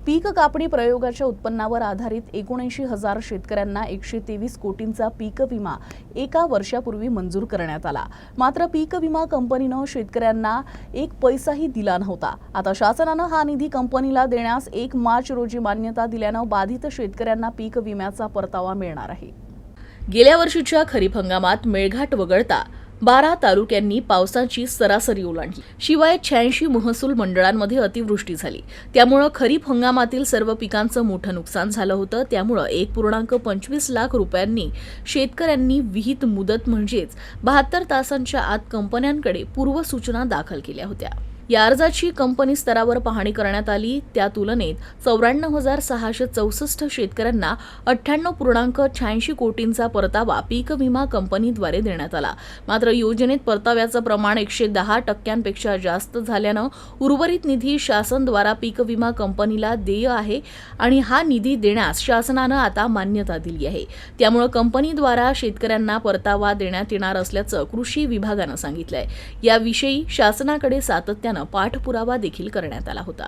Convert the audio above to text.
पीक कापणी प्रयोगाच्या उत्पन्नावर आधारित 79,000 शेतकऱ्यांना 123 कोटींचा पीक विमा एका वर्षापूर्वी मंजूर करण्यात आला। मात्र पीक विमा कंपनीनं शेतकऱ्यांना एक पैसाही दिला नव्हता। आता शासनानं हा निधी कंपनीला देण्यास 1 मार्च रोजी मान्यता दिल्यानं बाधित शेतकऱ्यांना पीक विम्याचा परतावा मिळणार आहे। गेल्या वर्षीच्या खरीप हंगामात मेळघाट वगळता 12 तालुक्यांनी पावसाची सरासरी ओलांडली। शिवाय 86 महसूल मंडळांमध्ये अतिवृष्टी झाली। त्यामुळे खरीप हंगामातील सर्व पिकांचं मोठं नुकसान झालं होतं। त्यामुळे 1.25 लाख रुपयांनी शेतकऱ्यांनी विहित मुदत म्हणजेच 72 तासांच्या आत कंपन्यांकडे पूर्वसूचना दाखल केल्या होत्या। या अर्जाची कंपनी स्तरावर पाहणी करण्यात आली। त्या तुलनेत 94,664 शेतकऱ्यांना 98.86 कोटींचा परतावा पीक विमा कंपनीद्वारे देण्यात आला। मात्र योजनेत परताव्याचं प्रमाण 110% जास्त झाल्यानं उर्वरित निधी शासनाद्वारा पीक विमा कंपनीला देय आहे आणि हा निधी देण्यास शासनानं आता मान्यता दिली आहे। त्यामुळे कंपनीद्वारा शेतकऱ्यांना परतावा देण्यात येणार असल्याचं कृषी विभागानं सांगितलंय। याविषयी शासनाकडे सातत्यानं पाठपुरावा देखील करण्यात आला होता।